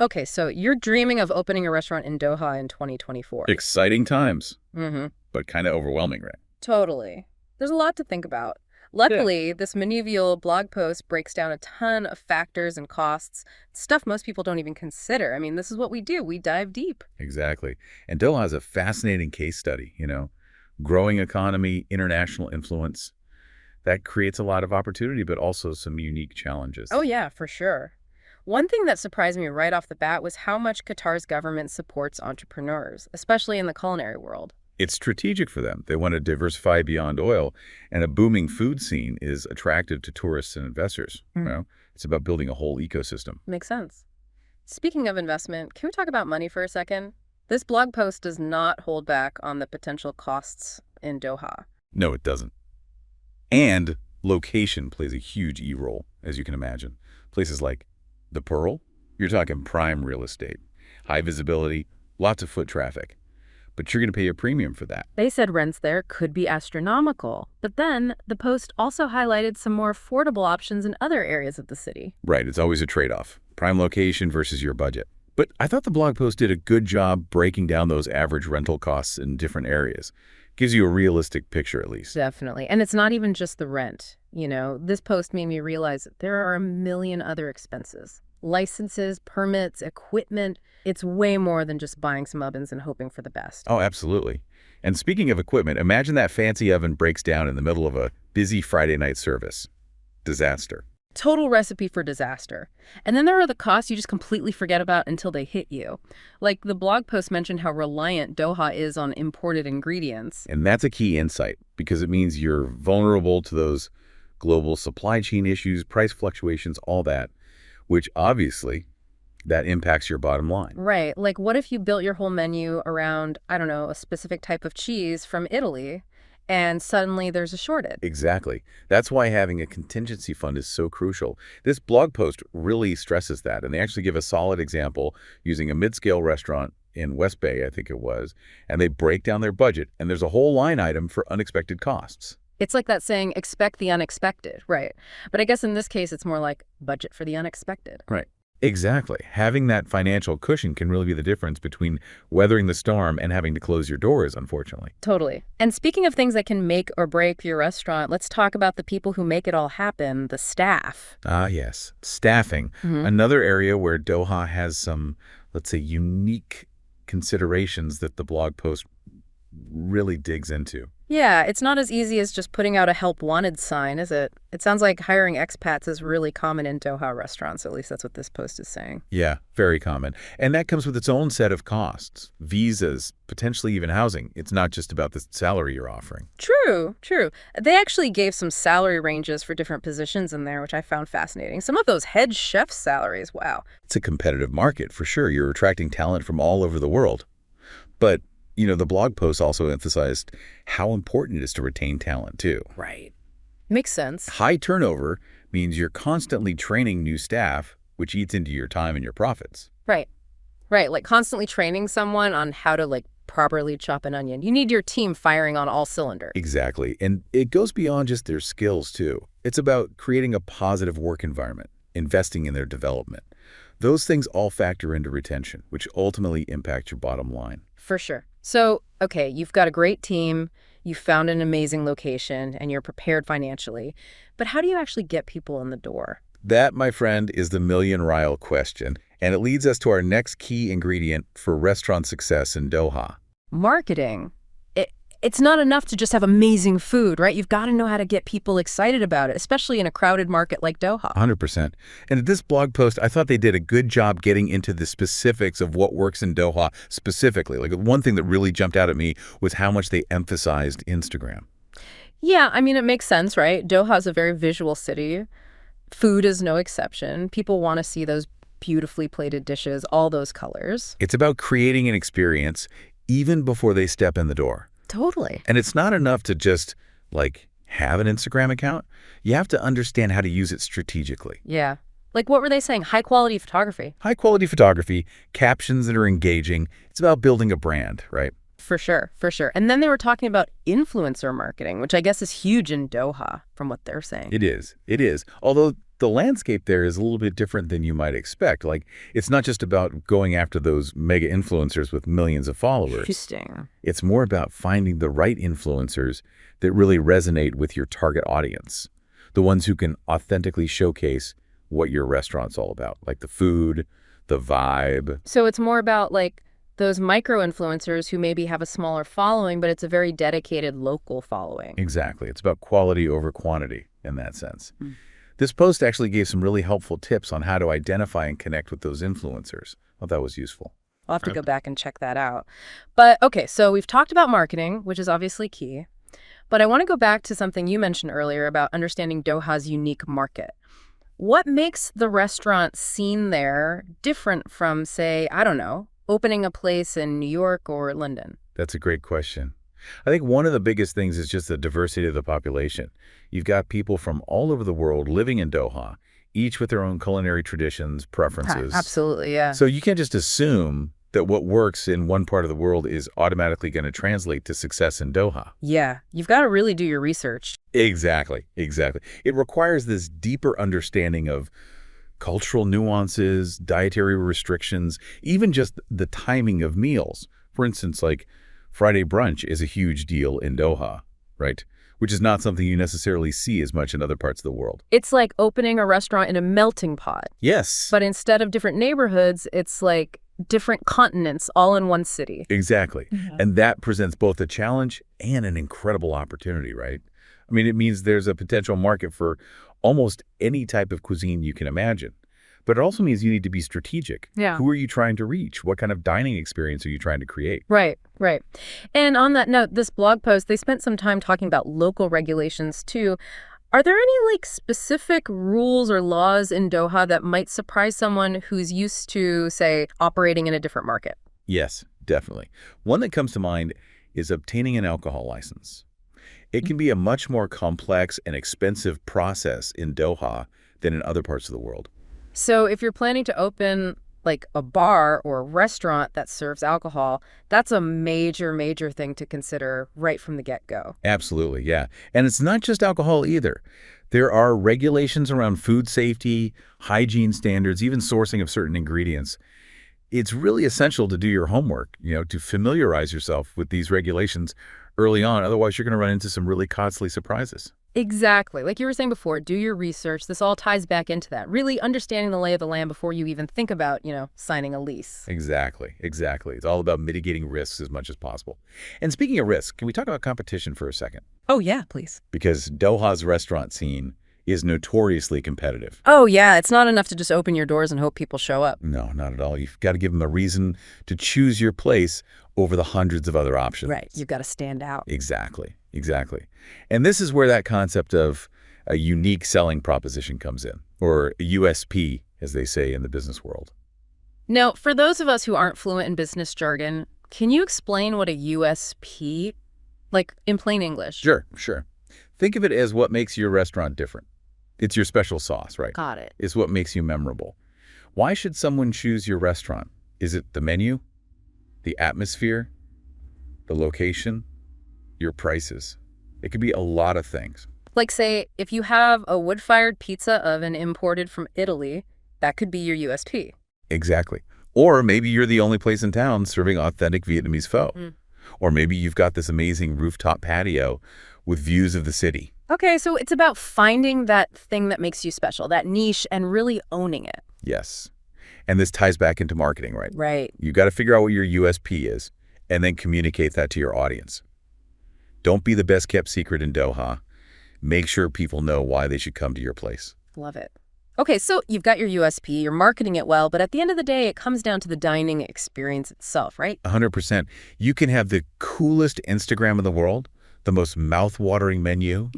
Okay, so you're dreaming of opening a restaurant in Doha in 2024. Exciting times, Mm-hmm. but kind of overwhelming, right? Totally. There's a lot to think about. Yeah. Luckily, this Manuvial blog post breaks down a ton of factors and costs, stuff most people don't even consider. I mean, this is what we do. We dive deep. Exactly. And Doha has a fascinating case study, growing economy, international influence. That creates a lot of opportunity, but also some unique Oh, challenges. yeah, for sure. One thing that surprised me right off the bat was how much Qatar's government supports entrepreneurs, especially in the culinary world. It's strategic for them. They want to diversify beyond oil, and a booming food scene is attractive to tourists and investors. It's about building a whole ecosystem. Makes sense. Speaking of investment, can we talk about money for a second? This blog post does not hold back on the potential costs in Doha. No, it doesn't. And location plays a huge role, as you can imagine. Places like the Pearl, you're talking prime real estate, high visibility, lots of foot traffic. But you're going to pay a premium for that. They said rents there could be astronomical, but then the post also highlighted some more affordable options in other areas of the city. Right, it's always a trade-off. Prime location versus your budget. But I thought the blog post did a good job breaking down those average rental costs in different areas. Gives you a realistic picture, at least. Definitely. And it's not even just the rent. This post made me realize that there are a million other expenses. Licenses, permits, equipment. It's way more than just buying some ovens and hoping for the best. Oh, absolutely. And speaking of equipment, imagine that fancy oven breaks down in the middle of a busy Friday night service. Disaster. Total recipe for disaster. And then there are the costs you just completely forget about until they hit you. Like the blog post mentioned how reliant Doha is on imported ingredients. And that's a key insight because it means you're vulnerable to those global supply chain issues, price fluctuations, all that, which obviously that impacts your bottom line. Right. Like what if you built your whole menu around, I don't know, a specific type of cheese from Italy, and suddenly there's a shortage? Exactly. That's why having a contingency fund is so crucial. This blog post really stresses that, and they actually give a solid example using a mid-scale restaurant in West Bay, I think it was, and they break down their budget, and there's a whole line item for unexpected costs. It's like that saying, expect the unexpected, right? But I guess in this case, it's more like budget for the unexpected. Right. Exactly. Having that financial cushion can really be the difference between weathering the storm and having to close your doors, unfortunately. Totally. And speaking of things that can make or break your restaurant, let's talk about the people who make it all happen, the staff. Ah, yes. Staffing. Another area where Doha has some, let's say, unique considerations that the blog post really digs into. Yeah, it's not as easy as just putting out a help wanted sign, is it? It sounds like hiring expats is really common in Doha restaurants. At least that's what this post is saying. Yeah, very common. And that comes with its own set of costs, visas, potentially even housing. It's not just about the salary you're offering. True, true. They actually gave some salary ranges for different positions in there, which I found fascinating. Some of those head chef salaries, wow. It's a competitive market, for sure. You're attracting talent from all over the world. But the blog post also emphasized how important it is to retain talent, too. Right. Makes sense. High turnover means you're constantly training new staff, which eats into your time and your profits. Right. Right. Like constantly training someone on how to properly chop an onion. You need your team firing on all cylinders. Exactly. And it goes beyond just their skills, too. It's about creating a positive work environment, investing in their development. Those things all factor into retention, which ultimately impact your bottom line. For sure. So, okay, you've got a great team, you found an amazing location, and you're prepared financially. But how do you actually get people in the door? That, my friend, is the million-rial question. And it leads us to our next key ingredient for restaurant success in Doha. Marketing. It's not enough to just have amazing food, right? You've got to know how to get people excited about it, especially in a crowded market like Doha. 100%. And at this blog post, I thought they did a good job getting into the specifics of what works in Doha specifically. Like one thing that really jumped out at me was how much they emphasized Instagram. Yeah, I mean, it makes sense, right? Doha is a very visual city. Food is no exception. People want to see those beautifully plated dishes, all those colors. It's about creating an experience even before they step in the door. Totally. And it's not enough to just, have an Instagram account. You have to understand how to use it strategically. Yeah. Like what were they saying? High quality photography. High quality photography, captions that are engaging. It's about building a brand, right? For sure, for sure. And then they were talking about influencer marketing, which I guess is huge in Doha, from what they're saying. It is. It is. Although the landscape there is a little bit different than you might expect. Like, it's not just about going after those mega influencers with millions of followers. Interesting. It's more about finding the right influencers that really resonate with your target audience, the ones who can authentically showcase what your restaurant's all about, like the food, the vibe. So it's more about like those micro-influencers who maybe have a smaller following, but it's a very dedicated local following. Exactly. It's about quality over quantity in that sense. This post actually gave some really helpful tips on how to identify and connect with those influencers. I thought that was useful. I'll have to go back and check that out. But okay, so we've talked about marketing, which is obviously key. But I want to go back to something you mentioned earlier about understanding Doha's unique market. What makes the restaurant scene there different from, say, I don't know, opening a place in New York or London? That's a great question. I think one of the biggest things is just the diversity of the population. You've got people from all over the world living in Doha, each with their own culinary traditions, preferences. Absolutely, yeah. So you can't just assume that what works in one part of the world is automatically going to translate to success in Doha. Yeah, you've got to really do your research. Exactly, exactly. It requires this deeper understanding of cultural nuances, dietary restrictions, even just the timing of meals. For instance, like Friday brunch is a huge deal in Doha, right? Which is not something you necessarily see as much in other parts of the world. It's like opening a restaurant in a melting pot. Yes. But instead of different neighborhoods, it's like different continents all in one city. Exactly. And that presents both a challenge and an incredible opportunity, right? I mean, it means there's a potential market for almost any type of cuisine you can imagine. But it also means you need to be strategic. Yeah. Who are you trying to reach? What kind of dining experience are you trying to create? Right, right. And on that note, this blog post, they spent some time talking about local regulations too. Are there any like specific rules or laws in Doha that might surprise someone who's used to, say, operating in a different market? Yes, definitely. One that comes to mind is obtaining an alcohol license. It can be a much more complex and expensive process in Doha than in other parts of the world. So if you're planning to open like a bar or a restaurant that serves alcohol, that's a major, major thing to consider right from the get-go. Absolutely, yeah. And it's not just alcohol either. There are regulations around food safety, hygiene standards, even sourcing of certain ingredients. It's really essential to do your homework, to familiarize yourself with these regulations early on. Otherwise, you're going to run into some really costly surprises. Exactly. Like you were saying before, do your research. This all ties back into that. Really understanding the lay of the land before you even think about, signing a lease. Exactly, exactly. It's all about mitigating risks as much as possible. And speaking of risk, can we talk about competition for a second? Oh, yeah, please. Because Doha's restaurant scene is notoriously competitive. Oh, yeah. It's not enough to just open your doors and hope people show up. No, not at all. You've got to give them a reason to choose your place over the hundreds of other options. Right. You've got to stand out. Exactly, exactly. And this is where that concept of a unique selling proposition comes in, or a USP, as they say in the business world. Now, for those of us who aren't fluent in business jargon, can you explain what a USP, like in plain English? Sure. Think of it as what makes your restaurant different. It's your special sauce, right? Got it. It's what makes you memorable. Why should someone choose your restaurant? Is it the menu, the atmosphere, the location, your prices? It could be a lot of things. Like, say, if you have a wood-fired pizza oven imported from Italy, that could be your USP. Exactly. Or maybe you're the only place in town serving authentic Vietnamese pho. Or maybe you've got this amazing rooftop patio with views of the city. Okay, so it's about finding that thing that makes you special, that niche, and really owning it. Yes. And this ties back into marketing, right? Right. You got to figure out what your USP is and then communicate that to your audience. Don't be the best kept secret in Doha. Make sure people know why they should come to your place. Love it. Okay, so you've got your USP, you're marketing it well, but at the end of the day, it comes down to the dining experience itself, right? 100%. You can have the coolest Instagram in the world, the most mouth-watering menu,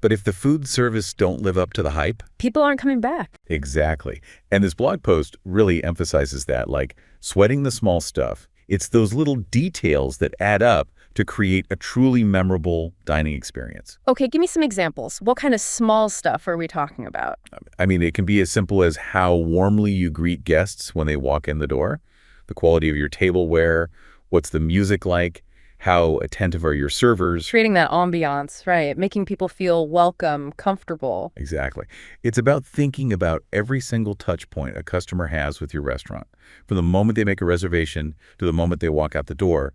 but if the food service don't live up to the hype, people aren't coming back. Exactly. And this blog post really emphasizes that, like sweating the small stuff. It's those little details that add up to create a truly memorable dining experience. Okay, give me some examples. What kind of small stuff are we talking about? I mean, it can be as simple as how warmly you greet guests when they walk in the door, the quality of your tableware, what's the music like, How attentive are your servers? Creating that ambiance, right? Making people feel welcome, comfortable. Exactly. It's about thinking about every single touch point a customer has with your restaurant, from the moment they make a reservation to the moment they walk out the door.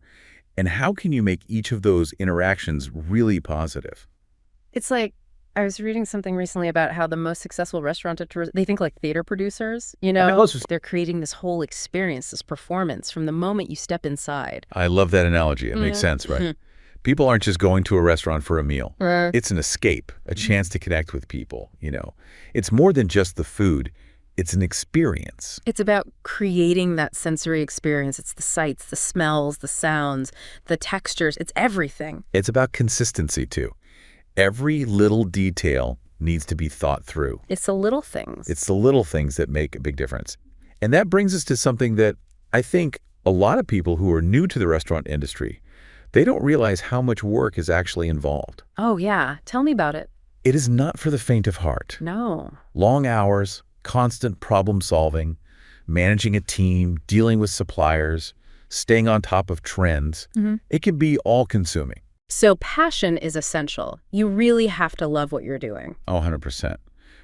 And how can you make each of those interactions really positive? It's like, I was reading something recently about how the most successful restaurateurs, they think like theater producers, they're creating this whole experience, this performance from the moment you step inside. I love that analogy. It makes sense, right? People aren't just going to a restaurant for a meal. It's an escape, a chance to connect with people. It's more than just the food. It's an experience. It's about creating that sensory experience. It's the sights, the smells, the sounds, the textures. It's everything. It's about consistency, too. Every little detail needs to be thought through. It's the little things. It's the little things that make a big difference. And that brings us to something that I think a lot of people who are new to the restaurant industry, they don't realize how much work is actually involved. Oh, yeah. Tell me about it. It is not for the faint of heart. No. Long hours, constant problem solving, managing a team, dealing with suppliers, staying on top of trends. It can be all-consuming. So passion is essential. You really have to love what you're doing. Oh, 100%.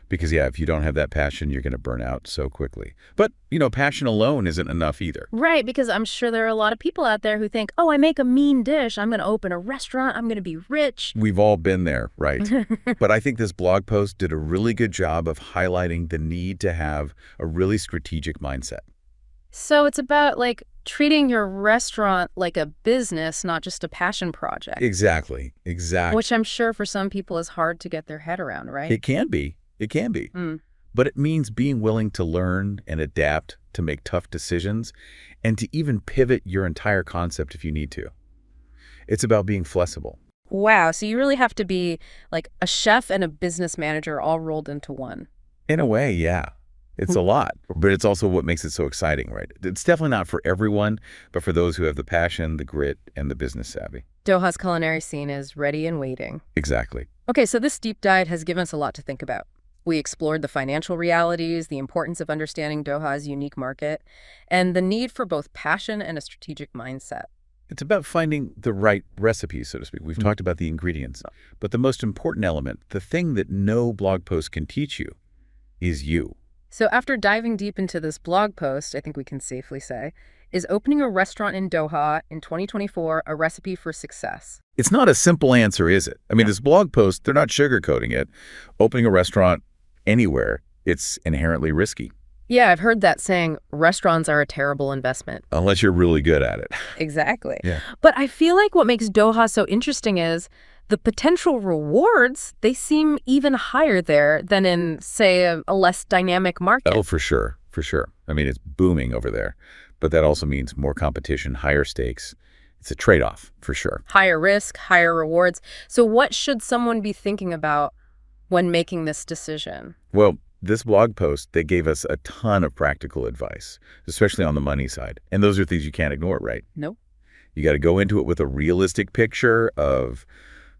Because, yeah, if you don't have that passion, you're going to burn out so quickly. But, passion alone isn't enough either. Right, because I'm sure there are a lot of people out there who think, oh, I make a mean dish. I'm going to open a restaurant. I'm going to be rich. We've all been there, right? But I think this blog post did a really good job of highlighting the need to have a really strategic mindset. So it's about, like, treating your restaurant like a business, not just a passion project. Exactly. Which I'm sure for some people is hard to get their head around, right? It can be. But it means being willing to learn and adapt, to make tough decisions, and to even pivot your entire concept if you need to. It's about being flexible. Wow, so you really have to be like a chef and a business manager all rolled into one. In a way, yeah. It's a lot, but it's also what makes it so exciting, right? It's definitely not for everyone, but for those who have the passion, the grit, and the business savvy. Doha's culinary scene is ready and waiting. Exactly. Okay, so this deep dive has given us a lot to think about. We explored the financial realities, the importance of understanding Doha's unique market, and the need for both passion and a strategic mindset. It's about finding the right recipe, so to speak. We've talked about the ingredients, but the most important element, the thing that no blog post can teach you, is you. So after diving deep into this blog post, I think we can safely say, is opening a restaurant in Doha in 2024 a recipe for success? It's not a simple answer, is it? I mean, this blog post, they're not sugarcoating it. Opening a restaurant anywhere, it's inherently risky. Yeah, I've heard that saying, restaurants are a terrible investment. Unless you're really good at it. Exactly. Yeah. But I feel like what makes Doha so interesting is the potential rewards, they seem even higher there than in, say, a less dynamic market. Oh, for sure. I mean, it's booming over there. But that also means more competition, higher stakes. It's a trade-off, for sure. Higher risk, higher rewards. So what should someone be thinking about when making this decision? Well, this blog post, they gave us a ton of practical advice, especially on the money side. And those are things you can't ignore, right? Nope. You got to go into it with a realistic picture of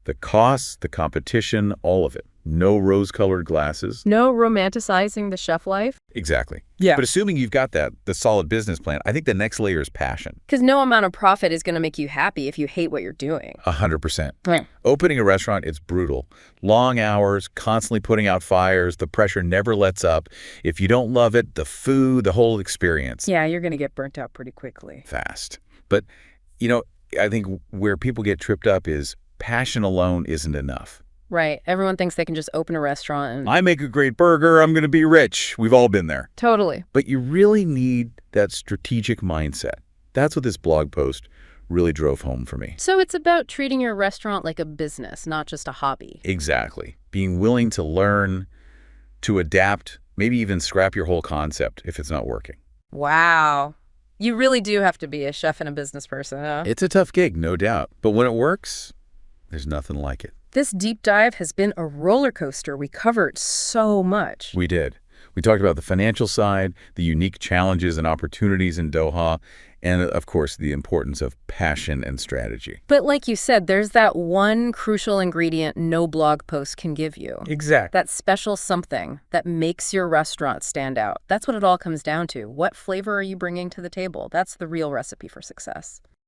the costs, the competition, all of it. No rose-colored glasses. No romanticizing the chef life. Exactly. Yeah. But assuming you've got the solid business plan, I think the next layer is passion. Because no amount of profit is going to make you happy if you hate what you're doing. 100%. Right. Opening a restaurant, it's brutal. Long hours, constantly putting out fires, the pressure never lets up. If you don't love it, the food, the whole experience. Yeah, you're going to get burnt out pretty quickly. Fast. But, I think where people get tripped up is passion alone isn't enough. Right. Everyone thinks they can just open a restaurant and... I make a great burger, I'm going to be rich. We've all been there. Totally. But you really need that strategic mindset. That's what this blog post really drove home for me. So it's about treating your restaurant like a business, not just a hobby. Exactly. Being willing to learn, to adapt, maybe even scrap your whole concept if it's not working. Wow. You really do have to be a chef and a business person, huh? It's a tough gig, no doubt. But when it works, there's nothing like it. This deep dive has been a roller coaster. We covered so much. We did. We talked about the financial side, the unique challenges and opportunities in Doha, and of course, the importance of passion and strategy. But like you said, there's that one crucial ingredient no blog post can give you. Exactly. That special something that makes your restaurant stand out. That's what it all comes down to. What flavor are you bringing to the table? That's the real recipe for success.